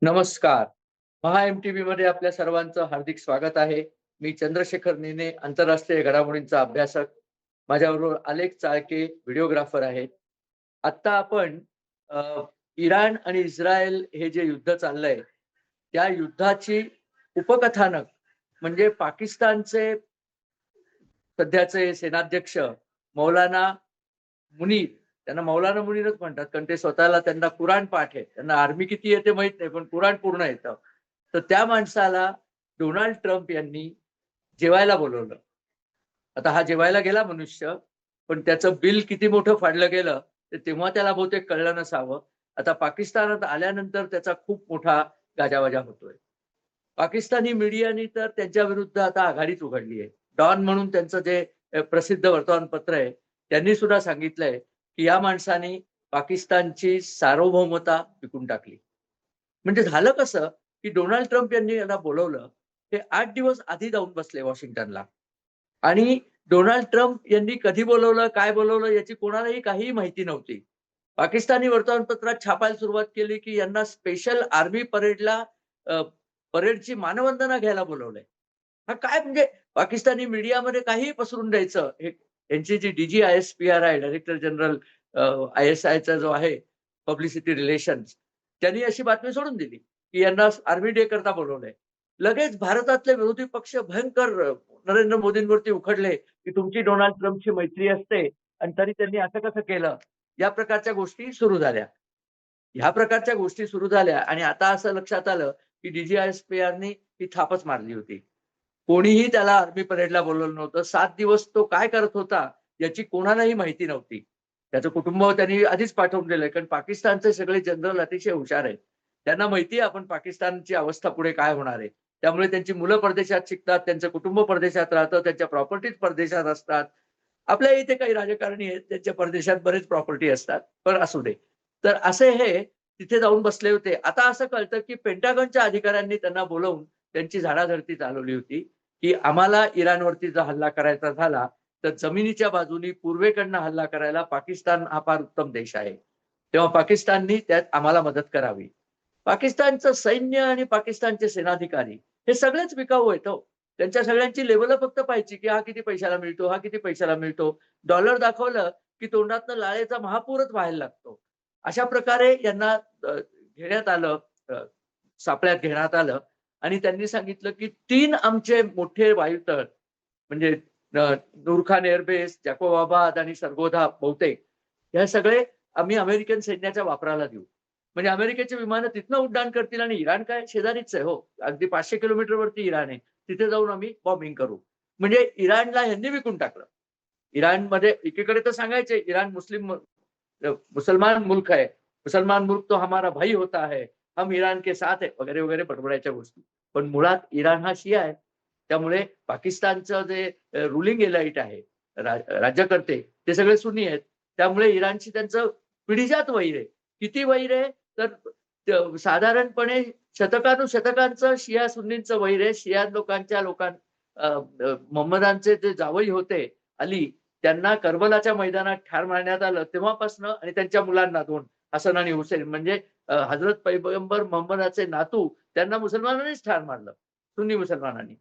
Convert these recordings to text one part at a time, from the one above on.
नमस्कार. महा एम-टी-व्ही मध्ये आपल्या सर्वांचं हार्दिक स्वागत आहे. मी चंद्रशेखर नेने, आंतरराष्ट्रीय घडामोडींचा अभ्यासक. माझ्याबरोबर अलेख चाळके व्हिडिओग्राफर आहेत. आत्ता आपण अ, इराण आणि इस्रायल हे जे युद्ध चाललंय, त्या युद्धाची उपकथानक म्हणजे पाकिस्तानचे सध्याचे सेनाध्यक्ष मौलाना मुनीर, त्यांना मौलाना मुनीरच म्हणतात, कारण ते स्वतःला त्यांना कुराण पाठ आहे. त्यांना आर्मी किती येते माहित नाही, पण कुराण पूर्ण येतं. तर त्या माणसाला डोनाल्ड ट्रम्प यांनी जेवायला बोलावलं. आता हा जेवायला गेला मनुष्य, पण त्याचं बिल किती मोठं फाडलं गेलं, ते तेव्हा त्याला बहुतेक कळलं नसावं. आता पाकिस्तानात आल्यानंतर त्याचा खूप मोठा गाजावाजा होतोय. पाकिस्तानी मीडियानी तर त्यांच्या विरुद्ध आता आघाडीच उघडली आहे. डॉन म्हणून त्यांचं जे प्रसिद्ध वर्तमानपत्र आहे, त्यांनी सुद्धा सांगितलंय, की या माणसाने पाकिस्तानची सार्वभौमता विकून टाकली. म्हणजे झालं कसं, की डोनाल्ड ट्रम्प यांनी याला बोलावलं. ते 8 दिवस आधी जाऊन बसले वॉशिंग्टनला आणि डोनाल्ड ट्रम्प यांनी कधी बोलावलं, काय बोलावलं याची कोणालाही काहीही माहिती नव्हती. पाकिस्तानी वर्तमानपत्रात छापायला सुरुवात केली, की यांना स्पेशल आर्मी परेडला परेडची मानवंदना घ्यायला बोलावलंय. हा काय म्हणजे पाकिस्तानी मीडियामध्ये काहीही पसरून द्यायचं. हे यांची जी DGISPRI डायरेक्टर जनरल ISIचा जो आहे पब्लिसिटी रिलेशन्स, त्यांनी अशी बातमी सोडून दिली, की यांना आर्मी डे करता बोलावलंय. लगेच भारतातले विरोधी पक्ष भयंकर नरेंद्र मोदींवरती उखडले, की तुमची डोनाल्ड ट्रम्पची मैत्री असते आणि तरी त्यांनी असं कसं केलं? या प्रकारच्या गोष्टी सुरू झाल्या. ह्या प्रकारच्या गोष्टी सुरू झाल्या आणि आता असं लक्षात आलं, की DGISPRनी ही थापच मारली होती. कोणीही त्याला आर्मी परेडला बोलावलं नव्हतं. 7 दिवस तो काय करत होता, याची कोणालाही माहिती नव्हती. त्याचं कुटुंब त्यांनी आधीच पाठवून दिलंय, कारण पाकिस्तानचे सगळे जनरल अतिशय हुशार आहेत. त्यांना माहिती आहे आपण पाकिस्तानची अवस्था पुढे काय होणार आहे. त्यामुळे त्यांची मुलं परदेशात शिकतात, त्यांचं कुटुंब परदेशात राहतं, त्यांच्या प्रॉपर्टीज परदेशात असतात. आपल्या इथे काही राजकारणी आहेत, त्यांच्या परदेशात बरेच प्रॉपर्टी असतात. पण असू दे. तर असे हे तिथे जाऊन बसले होते. आता असं कळतं, की पेंटागनच्या अधिकाऱ्यांनी त्यांना बोलावून त्यांची झाडाझडती चालवली होती, की आम्हाला इराणवरती जर हल्ला करायचा झाला, तर जमिनीच्या बाजूनी पूर्वेकडनं हल्ला करायला पाकिस्तान हा फार उत्तम देश आहे. तेव्हा पाकिस्ताननी त्यात आम्हाला मदत करावी. पाकिस्तानचं सैन्य आणि पाकिस्तानचे सेनाधिकारी हे सगळेच बिकाऊ आहेत हो. त्यांच्या सगळ्यांची लेव्हल फक्त पाहायची, की हा किती पैशाला मिळतो, हा किती पैशाला मिळतो. डॉलर दाखवलं, की तोंडातनं लाळेचा महापूरच व्हायला लागतो. अशा प्रकारे यांना घेण्यात आलं, अ, सापळ्यात घेण्यात आलं आणि त्यांनी सांगितलं, की 3 आमचे मोठे वायुतळ म्हणजे नूरखान एअरबेस, जाकोबाबाद आणि सरगोधा बहुतेक हे सगळे आम्ही अमेरिकन सैन्याच्या वापराला देऊ. म्हणजे अमेरिकेची विमानं तिथनं उड्डाण करतील आणि इराण काय शेजारीच आहे हो. अगदी 500 किलोमीटरवरती इराण आहे. तिथे जाऊन आम्ही बॉम्बिंग करू. म्हणजे इराणला ह्यांनी विकून टाकलं. इराणमध्ये एकीकडे तर सांगायचे इराण मुसलमान मुल्क है. मुसलमान मुल्क तो हमारा भाई होता है. हम ईरान के साथ है वगैरे, वगैरे बडबडायच्या गोष्टी. पण मुळात इराण हा शिया आहे. त्यामुळे पाकिस्तानचं जे रुलिंग एलाइट आहे, राज्यकर्ते ते सगळे सुन्नी आहेत. त्यामुळे इराणशी त्यांचं पिढीजात वैर आहे. किती वैर आहे तर साधारणपणे शतकानुशतकांचं शिया सुन्नींचं वैर आहे. शिया मोहम्मदांचे जे जावई होते अली, त्यांना करबलाच्या मैदानात ठार मारण्यात आलं तेव्हापासनं आणि त्यांच्या मुलांना 2 हसन आणि हुसैन म्हणजे हजरत पैगंबर मोहम्मदाचे नातू त्यांना मुसलमानांनीच ठार मारलं, सुन्नी मुसलमानांनी.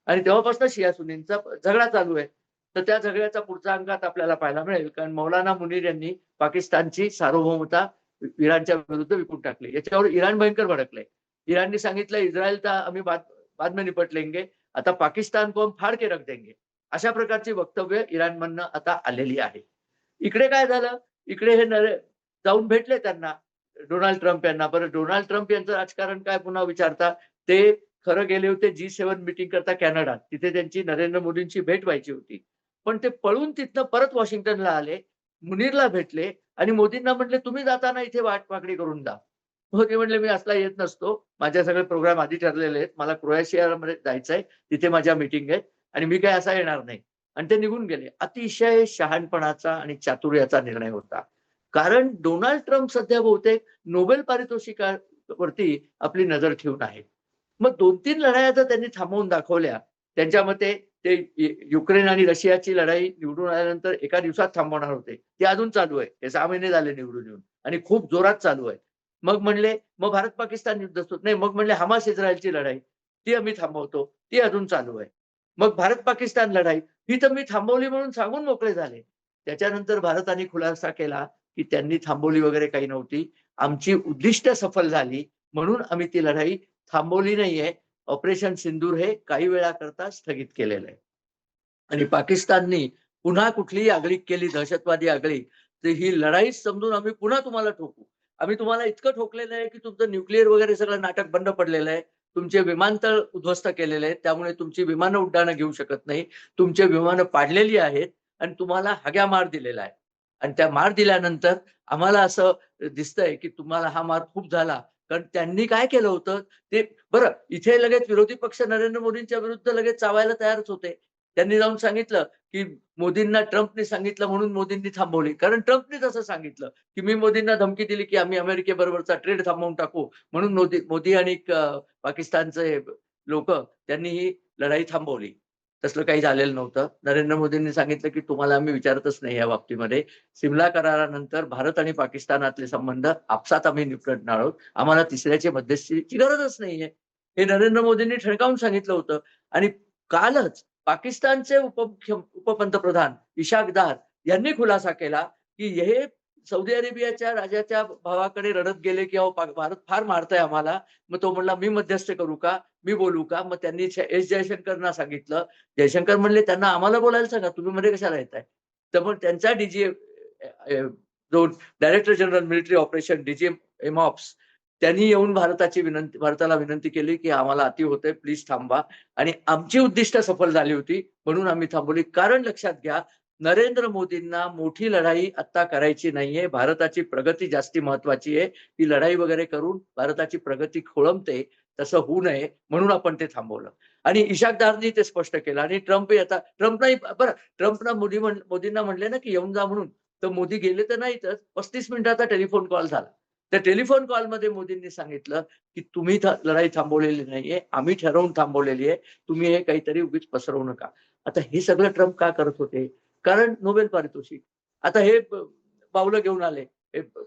आणि तेव्हापासून शिया सुन्नींचा झगडा चालू आहे. तर त्या झगड्याचा पुढचा अंगात आपल्याला पाहायला मिळेल. कारण मौलाना मुनीर यांनी पाकिस्तानची सार्वभौमता इराणच्या विरुद्ध विकून टाकली. याच्यावर इराण भयंकर भडकलंय. इराणनी सांगितलं, "इस्रायल तर आम्ही बाद में निपट लेंगे. आता पाकिस्तान को हम फाड़ के रख देंगे." अशा प्रकारची वक्तव्य इराणमधनं आता आलेली आहे. इकडे काय झालं? इकडे हे जाऊन भेटले त्यांना डोनाल्ड ट्रम्प यांना. बरं डोनाल्ड ट्रम्प यांचं राजकारण काय पुन्हा विचारता? ते खरं गेले होते G7 मीटिंग करता कॅनडात. तिथे त्यांची नरेंद्र मोदींची भेट व्हायची होती. पण ते पळून तिथनं परत वॉशिंग्टनला आले. मुनीरला भेटले आणि मोदींना म्हटले, "तुम्ही जाताना इथे वाटपाकडी करून जा." मोदी म्हटले, "मी असला येत नसतो. माझे सगळे प्रोग्राम आधी ठरलेले आहेत. मला क्रोएशियामध्ये जायचंय. तिथे माझ्या मीटिंग आहेत आणि मी काय असा येणार नाही." आणि ते निघून गेले. अतिशय शहाणपणाचा आणि चातुर्याचा निर्णय होता. कारण डोनाल्ड ट्रम्प सध्या बहुतेक नोबेल पारितोषिकावरती आपली नजर ठेवून आहे. मग 2-3 लढाया जर त्यांनी थांबवून दाखवल्या, त्यांच्या मते ते युक्रेन आणि रशियाची लढाई निवडून आल्यानंतर एका दिवसात थांबवणार होते. ते अजून चालू आहे. हे 6 महिने झाले निवडून येऊन आणि खूप जोरात चालू आहे. मग म्हणले मग भारत पाकिस्तान युद्ध सुरू नाही, मग म्हणले हमास इस्रायलची लढाई ती आम्ही थांबवतो, ती अजून चालू आहे. मग भारत पाकिस्तान लढाई ही तर मी थांबवली म्हणून सांगून मोकळे झाले. त्याच्यानंतर भारताने खुलासा केला की त्यांनी थांबवली वगैरे काही नव्हती. आमची उद्दिष्ट सफल झाली म्हणून आम्ही ती लढाई थांबवली नाहीये. ऑपरेशन सिंदूर हे काही वेळाकरता स्थगित केलेलं आहे. आणि पाकिस्ताननी पुन्हा कुठलीही आगळीक केली, दहशतवादी आगळीक, तर ही लढाईच समजून आम्ही पुन्हा तुम्हाला ठोकू. आम्ही तुम्हाला इतकं ठोकलेलं आहे की तुमचं न्यूक्लिअर वगैरे सगळं नाटक बंद पडलेलं आहे. तुमचे विमानतळ उद्ध्वस्त केलेले आहेत. त्यामुळे तुमची विमानं उड्डाणं घेऊ शकत नाही. तुमची विमानं पाडलेली आहेत आणि तुम्हाला हग्या मार दिलेला आहे. आणि त्या मार दिल्यानंतर आम्हाला असं दिसतंय की तुम्हाला हा मार खूप झाला. कारण त्यांनी काय केलं होतं ते बरं इथे लगेच विरोधी पक्ष नरेंद्र मोदींच्या विरुद्ध लगेच चावायला तयारच होते. त्यांनी जाऊन सांगितलं की मोदींना ट्रम्पने सांगितलं म्हणून मोदींनी थांबवली. कारण ट्रम्पनेच असं सांगितलं की मी मोदींना धमकी दिली की आम्ही अमेरिकेबरोबरचा ट्रेड थांबवून टाकू. म्हणून मोदी आणि पाकिस्तानचे लोक त्यांनी ही लढाई थांबवली. तसलं काही झालेलं नव्हतं. नरेंद्र मोदींनी सांगितलं की तुम्हाला आम्ही विचारतच नाही या बाबतीमध्ये. सिमला करारानंतर भारत आणि पाकिस्तानातले संबंध आपसात आम्ही निपटणार आहोत. आम्हाला तिसऱ्याची मध्यस्थीची गरजच नाहीये. हे नरेंद्र मोदींनी ठणकावून सांगितलं होतं. आणि कालच पाकिस्तानचे उपपंतप्रधान इशाक दार यांनी खुलासा केला की हे सौदी अरेबियाच्या राजाच्या भावाकडे रडत गेले की अहो भारत फार मारतंय आम्हाला. मग तो म्हणला मी मध्यस्थ करू का, मी बोलू का? मग त्यांनी एस जयशंकरना सांगितलं. जयशंकर म्हणले त्यांना आम्हाला बोलायला सांगा, तुम्ही मध्ये कशाला येताय? तर मग त्यांचा डीजी जो डायरेक्टर जनरल मिलिटरी ऑपरेशन डीजी एमॉप्स त्यांनी येऊन भारताला विनंती केली की आम्हाला अति होतंय, प्लीज थांबा. आणि आमची उद्दिष्ट सफल झाली होती म्हणून आम्ही थांबवली. कारण लक्षात घ्या, नरेंद्र मोदींना मोठी लढाई आता करायची नाहीये. भारताची प्रगती जास्ती महत्वाची आहे. ती लढाई वगैरे करून भारताची प्रगती खोळंबते, तसं होऊ नये म्हणून आपण ते थांबवलं. आणि इशाक दारनी ते स्पष्ट केलं. आणि ट्रम्पना मोदींना म्हणले ना की येऊन जा म्हणून, तर मोदी गेले तर नाहीतच. 35 मिनिटाचा टेलिफोन कॉल झाला. त्या टेलिफोन कॉलमध्ये मोदींनी सांगितलं की तुम्ही लढाई थांबवलेली नाहीये, आम्ही ठरवून थांबवलेली आहे. तुम्ही हे काहीतरी उगीच पसरवू नका. आता हे सगळं ट्रम्प का करत होते? कारण नोबेल पारितोषिक. आता हे पावलं घेऊन आले.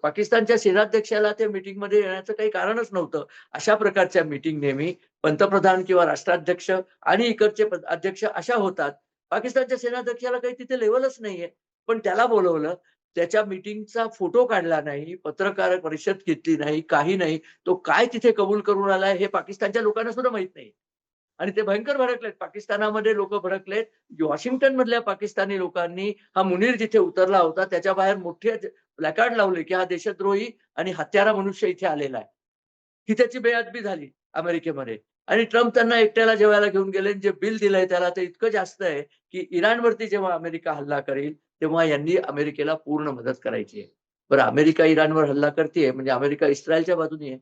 पाकिस्तानच्या सेनाध्यक्षाला त्या मीटिंगमध्ये येण्याचं काही कारणच नव्हतं. अशा प्रकारच्या मीटिंग नेहमी पंतप्रधान किंवा राष्ट्राध्यक्ष आणि इकडचे अध्यक्ष अशा होतात. पाकिस्तानच्या सेनाध्यक्षाला काही तिथे लेव्हलच नाहीये. पण त्याला बोलवलं. त्याच्या मीटिंगचा फोटो काढला नाही, पत्रकार परिषद घेतली नाही, काही नाही. तो काय तिथे कबूल करून आलाय हे पाकिस्तानच्या लोकांना सुद्धा माहित नाही. आणि ते भयंकर भडकलेत. पाकिस्तानामध्ये लोक भडकलेत. वॉशिंग्टन मधल्या पाकिस्तानी लोकांनी हा मुनीर जिथे उतरला होता त्याच्या बाहेर मोठे प्लॅकार्ड लावले की हा देशद्रोही आणि हत्यारा मनुष्य इथे आलेला आहे. ही त्याची बेअदबी झाली अमेरिकेमध्ये. आणि ट्रम्प त्यांना एकट्याला जेवायला घेऊन गेले. जे बिल दिलंय त्याला ते इतकं जास्त आहे की इराणवरती जेव्हा अमेरिका हल्ला करेल तेव्हा यांनी अमेरिकेला पूर्ण मदत करायची आहे. बरं, अमेरिका इराणवर हल्ला करतेय म्हणजे अमेरिका इस्रायलच्या बाजूने आहे.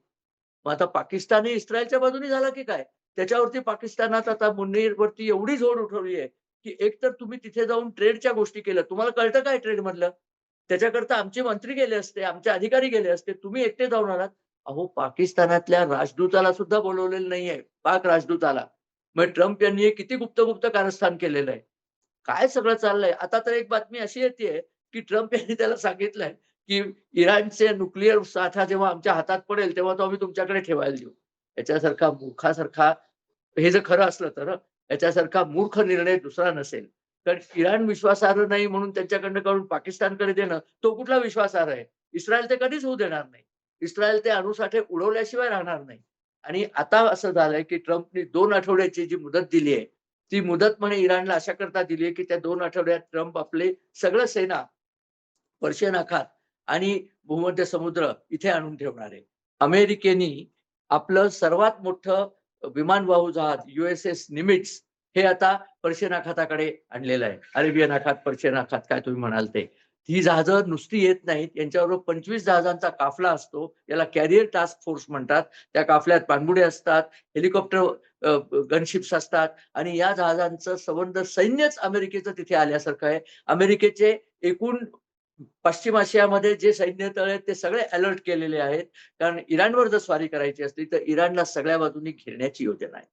मग आता पाकिस्तानही इस्रायलच्या बाजूने झाला की काय? त्याच्यावरती पाकिस्तानात आता मुनीरवरती एवढी झोड उठवली आहे की एकतर तुम्ही तिथे जाऊन ट्रेडच्या गोष्टी केल्या. तुम्हाला कळतं काय ट्रेड मधलं? त्याच्याकरता आमचे मंत्री गेले असते, आमचे अधिकारी गेले असते. तुम्ही एकटे जाऊन आलात. अहो, पाकिस्तानातल्या राजदूताला सुद्धा बोलवलेलं नाहीये, पाक राजदूताला. मग ट्रम्प यांनी किती गुप्त कारस्थान केलेलं आहे. काय सगळं चाललंय. आता तर एक बातमी अशी येतेय की ट्रम्प यांनी त्याला सांगितलंय की इराणचे न्यूक्लिअर साठा जेव्हा आमच्या हातात पडेल तेव्हा तो आम्ही तुमच्याकडे ठेवायला देऊ. याच्यासारखा मूर्खासारखा, हे जर खरं असलं तर याच्यासारखा मूर्ख निर्णय दुसरा नसेल. कारण इराण विश्वासार्ह नाही म्हणून त्यांच्याकडनं काढून पाकिस्तानकडे देणं, तो कुठला विश्वासार्ह आहे? इस्रायल ते कधीच होऊ देणार नाही. इस्रायल ते अणुसाठे उडवल्याशिवाय राहणार नाही. आणि आता असं झालंय की ट्रम्पनी 2 आठवड्याची जी मुदत दिली आहे, ती मुदत म्हणे इराणला अशा करता दिली आहे की त्या 2 आठवड्यात ट्रम्प आपले सगळं सेना पर्शियन आखात आणि भूमध्य समुद्र इथे आणून ठेवणार आहे. अमेरिकेने आपलं सर्वात मोठं विमानवाहू जहाज USS निमिट्झ हे आता पर्शियन आखाताकडे आणलेलं आहे. अरेबियन आखात, पर्शियन आखात काय तुम्ही म्हणाल ते. ही जहाजं नुसती येत नाहीत. यांच्याबरोबर 25 जहाजांचा काफला असतो. याला कॅरियर टास्क फोर्स म्हणतात. त्या काफल्यात पाणबुडे असतात, हेलिकॉप्टर गनशिप्स असतात आणि या जहाजांचं संबंध सैन्यच अमेरिकेचं तिथे आल्यासारखं आहे. अमेरिकेचे एकूण पश्चिम आशियामध्ये जे सैन्य तळ आहेत ते सगळे अलर्ट केलेले आहेत. कारण इराणवर जर स्वारी करायची असली तर इराणला सगळ्या बाजूनी घेरण्याची योजना आहे.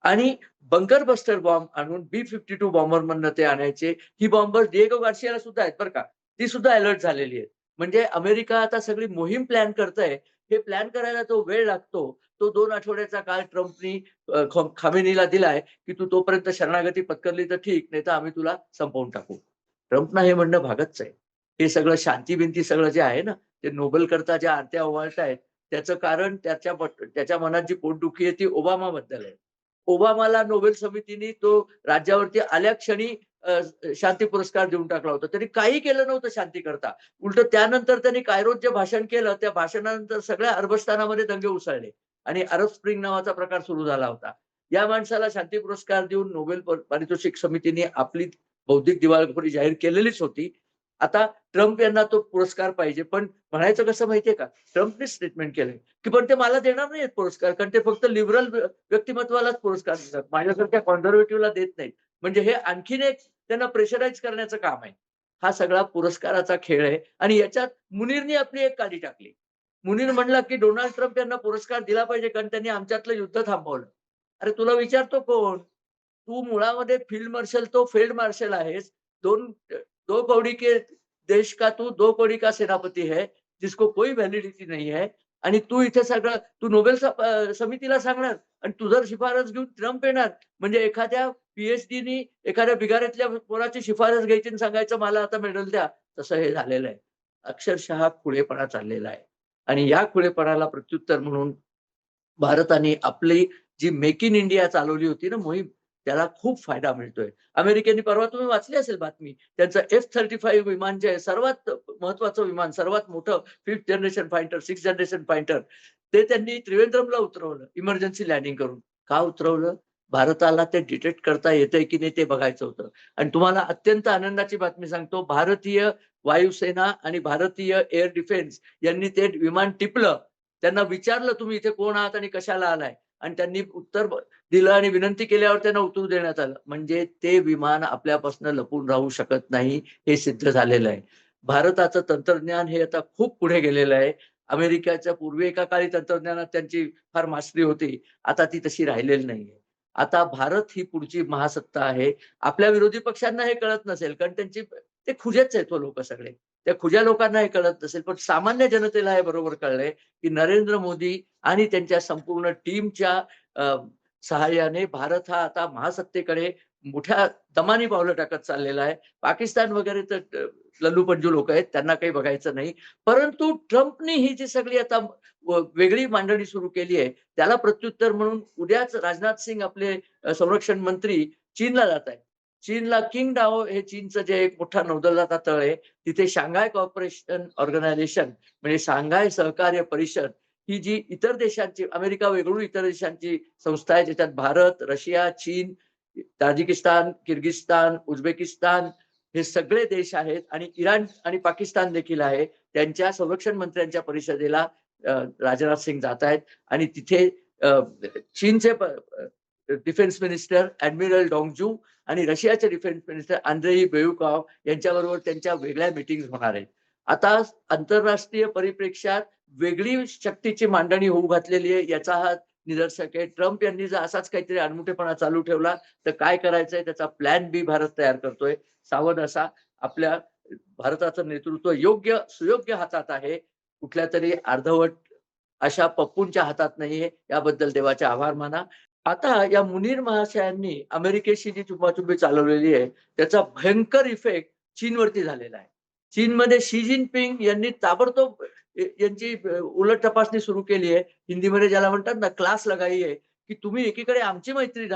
आणि बंकर बस्टर बॉम्ब आणून B-52 बॉम्बर मधनं ते आणायचे. ही बॉम्बर डिएगो गार्सियाला सुद्धा आहेत बरं का. ती सुद्धा अलर्ट झालेली आहेत. म्हणजे अमेरिका आता सगळी मोहीम प्लॅन करतंय. हे प्लॅन करायला तो वेळ लागतो. तो 2 आठवड्याचा काळ ट्रम्पनी खामेनीला दिलाय, की तू तोपर्यंत शरणागती पत्करली तर ठीक, नाहीतर आम्ही तुला संपवून टाकू. ट्रम्पना हे म्हणणं भागच आहे. हे सगळं शांती-बिंती सगळं जे आहे ना, ते नोबेलकरता ज्या आरत्या ओवाळतायत, त्याचं कारण त्याच्या मनात जी पोटदुखी आहे ती ओबामाबद्दल आहे. ओबामाला नोबेल समितीने तो राज्यावरती आल्या क्षणी शांती पुरस्कार देऊन टाकला होता. त्यांनी काही केलं नव्हतं शांतीकरता. उलटं त्यानंतर त्यांनी कायरोत जे भाषण केलं, त्या भाषणानंतर सगळ्या अरबस्थानामध्ये दंगे उसळले आणि अरब स्प्रिंग नावाचा प्रकार सुरू झाला होता. या माणसाला शांती पुरस्कार देऊन नोबेल पारितोषिक समितीने आपली बौद्धिक दिवाळखोरी जाहीर केलेलीच होती. आता ट्रम्प यांना तो पुरस्कार पाहिजे. पण म्हणायचं कसं माहितीये का? ट्रम्पने स्टेटमेंट केलंय, की पण ते मला देणार नाहीयेत पुरस्कार, कारण ते फक्त लिबरल व्यक्तिमत्वालाच पुरस्कार देतात. माझ्यासारख्या कॉन्झर्व्हेटिव्हला देत नाहीत. म्हणजे हे आणखीन एक त्यांना प्रेशराईज करण्याचं काम आहे. हा सगळा पुरस्काराचा खेळ आहे आणि याच्यात मुनीरनी आपली एक काडी टाकली. मुनीर म्हणला, की डोनाल्ड ट्रम्प यांना पुरस्कार दिला पाहिजे कारण त्यांनी आमच्यातलं युद्ध थांबवलं. अरे तुला विचारतो कोण? तू मुळामध्ये फील्ड मार्शल तो फील्ड मार्शल आहेस. 2 दो कौड़ी के देश का तू 2 कौड़ी का सेनापती है, जिसको कोई व्हॅलिडिटी नहीं है आणि तू इथे सगळं तू नोबेल समितीला सांगणार आणि तू जर शिफारस घेऊन ट्रम्प येणार म्हणजे एखाद्या पी-एच-डीनी एखाद्या बिगाऱ्यातल्या पोराची शिफारस घ्यायची आणि सांगायचं मला आता मेडल द्या. तसं हे झालेलं आहे. अक्षरशः खुळेपणा चाललेला आहे आणि या खुळेपणाला प्रत्युत्तर म्हणून भारताने आपली जी मेक इन इंडिया चालवली होती ना मोहीम, त्याला खूप फायदा मिळतोय. अमेरिकेने परवा तुम्ही वाचली असेल बातमी. त्यांचं F-35 विमान जे आहे सर्वात महत्वाचं विमान, सर्वात मोठं 5th generation fighter, 6th generation fighter ते त्यांनी त्रिवेंद्रमला उतरवलं इमर्जन्सी लँडिंग करून. का उतरवलं? भारताला ते डिटेक्ट करता येतंय की नाही ते बघायचं होतं. आणि तुम्हाला अत्यंत आनंदाची बातमी सांगतो, भारतीय वायुसेना आणि भारतीय एअर डिफेन्स यांनी ते विमान टिपलं. त्यांना विचारलं, "तुम्ही इथे कोण आहात आणि कशाला आलाय?" आणि त्यांनी उत्तर दिलं आणि विनंती केल्यावर त्यांना उतरू देण्यात आलं. म्हणजे ते विमान आपल्यापासून लपून राहू शकत नाही, हे सिद्ध झालेलं आहे. भारताचं तंत्रज्ञान हे आता खूप पुढे गेलेलं आहे. अमेरिकेच्या पूर्वी एका काळी तंत्रज्ञानात त्यांची फार मास्टरी होती. आता ती तशी राहिलेली नाहीये. आता भारत ही पुढची महासत्ता आहे. आपल्या विरोधी पक्षांना हे कळत नसेल, कारण ते खुजेच आहेत हो लोकं सगळे. त्या खुज्या लोकांना हे कळत नसेल, पण सामान्य जनतेला हे बरोबर कळलंय, की नरेंद्र मोदी आणि त्यांच्या संपूर्ण टीमच्या सहाय्याने भारत हा आता महासत्तेकडे मोठ्या दमाने पावलं टाकत चाललेला आहे. पाकिस्तान वगैरे तर लल्लूपंजू लोकं आहेत, त्यांना काही बघायचं नाही. परंतु ट्रम्पनी ही जी सगळी आता वेगळी मांडणी सुरू केली आहे, त्याला प्रत्युत्तर म्हणून उद्याच राजनाथ सिंग आपले संरक्षण मंत्री चीनला जात आहेत. चीनला किंगडाओ हे चीनचं जे एक मोठा नौदलाचा तळ आहे, तिथे शांघाय कॉर्पोरेशन ऑर्गनायझेशन म्हणजे शांघाय सहकार्य परिषद ही जी इतर देशांची अमेरिका वेगळून इतर देशांची संस्था आहे, ज्याच्यात भारत, रशिया, चीन, ताजिकिस्तान, किर्गिस्तान, उझबेकिस्तान हे सगळे देश आहेत आणि इराण आणि पाकिस्तान देखील आहे. त्यांच्या संरक्षण मंत्र्यांच्या परिषदेला राजनाथ सिंग जात आहेत आणि तिथे चीनचे डिफेन्स मिनिस्टर ॲडमिरल डोंगजू आणि रशियाचे डिफेन्स मिनिस्टर आंद्रेई बेयुकॉव यांच्याबरोबर त्यांच्या वेगळ्या मीटिंग्ज होणार आहेत. आता आंतरराष्ट्रीय परिप्रेक्ष्यात वेगळी शक्तीची मांडणी होऊ घातलेली आहे याचा हा निदर्शक आहे. ट्रम्प यांनी जर असाच काहीतरी अनमुठेपणा चालू ठेवला तर काय करायचंय त्याचा प्लॅन बी भारत तयार करतोय. सावध असा. आपल्या भारताचं नेतृत्व सुयोग्य हातात आहे. कुठल्यातरी अर्धवट अशा पप्पूंच्या हातात नाहीये. याबद्दल देवाचे आभार माना. आता या मुनीर महाशयांनी अमेरिकेशी जी चुंबाचुंबी चालवलेली आहे, त्याचा भयंकर इफेक्ट चीनवरती झालेला आहे. चीनमध्ये शी जिनपिंग यांनी ताबडतोब यांची उलट तपासणी सुरू केली आहे. हिंदीमध्ये ज्याला म्हणतात ना क्लास लगाई आहे, की तुम्ही एकीकडे आमची मैत्री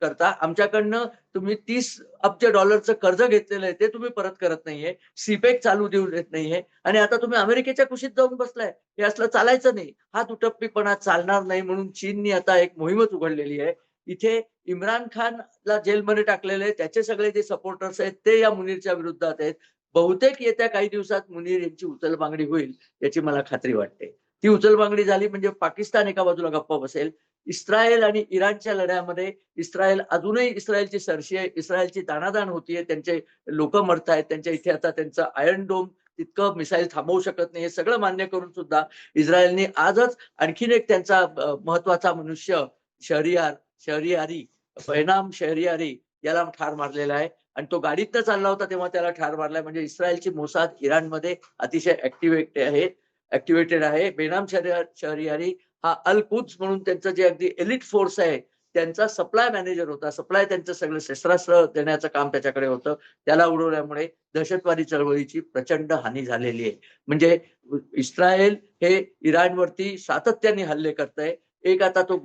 करता, आमच्याकडनं तुम्ही $30 अब्ज कर्ज घेतलेलं आहे, ते तुम्ही परत करत नाहीये. सीपेक चालू देऊ देत नाहीये आणि आता तुम्ही अमेरिकेच्या कुशीत जाऊन बसलाय. हे असलं चालायचं नाही. हा दुटप्पीपणा चालणार नाही म्हणून चीननी आता एक मोहीमच उघडलेली आहे. इथे इम्रान खानला जेलमध्ये टाकलेलं आहे. त्याचे सगळे जे सपोर्टर्स आहेत ते या मुनीरच्या विरोधात आहेत. बहुतेक येत्या काही दिवसात मुनीर यांची उचलबांगडी होईल याची मला खात्री वाटते. ती उचलबांगडी झाली म्हणजे पाकिस्तान एका बाजूला गप्प बसेल. इस्रायल आणि इराणच्या लढ्यामध्ये इस्रायल अजूनही इस्रायलची सरशी आहे. इस्रायलची दाणादाण होतीये. त्यांचे लोकं मरतायत. त्यांच्या इथे आता त्यांचं आयर्न डोम तितकं मिसाईल थांबवू शकत नाही. हे सगळं मान्य करून सुद्धा इस्रायलने आजच आणखीन एक त्यांचा महत्वाचा मनुष्य शहरियारी, बैनाम शहरियारी याला ठार मारलेला आहे आणि तो गाडीतनं चालला होता तेव्हा त्याला ठार मारलाय. म्हणजे इस्रायलची मोसाद इराणमध्ये अतिशय ऍक्टिव्हेटेड आहे. बेनाम शहरियारी हा अल कुद्स म्हणून त्यांचं जे अगदी एलिट फोर्स आहे त्यांचा सप्लाय मॅनेजर होता. सप्लाय त्यांचं सगळं शस्त्रास्त्र देण्याचं काम त्याच्याकडे होतं. त्याला उडवल्यामुळे दहशतवादी चळवळीची प्रचंड हानी झालेली आहे. म्हणजे इस्रायल हे इराणवरती सातत्याने हल्ले करतंय. एक आता तो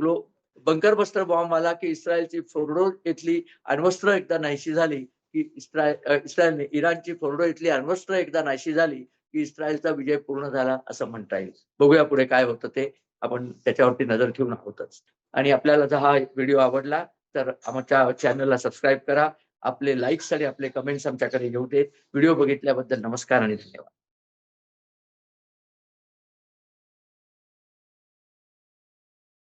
बंकर बस्टर बॉम्ब आला की इस्रायलची फोर्डो इथली अण्वस्त्र एकदा नाहीशी झाली की इस्रायलने इराणची फोर्डो इथली अण्वस्त्र एकदा नाहीशी झाली की इस्रायलचा विजय पूर्ण झाला असं म्हणता येईल. बघूया पुढे काय होतं ते. आपण त्याच्यावरती नजर ठेवून आहोतच. आणि आपल्याला जर हा व्हिडिओ आवडला तर आमच्या चॅनलला सबस्क्राईब करा. आपले लाईक्स आणि आपले कमेंट्स आमच्याकडे येऊ देत. व्हिडिओ बघितल्याबद्दल नमस्कार आणि धन्यवाद.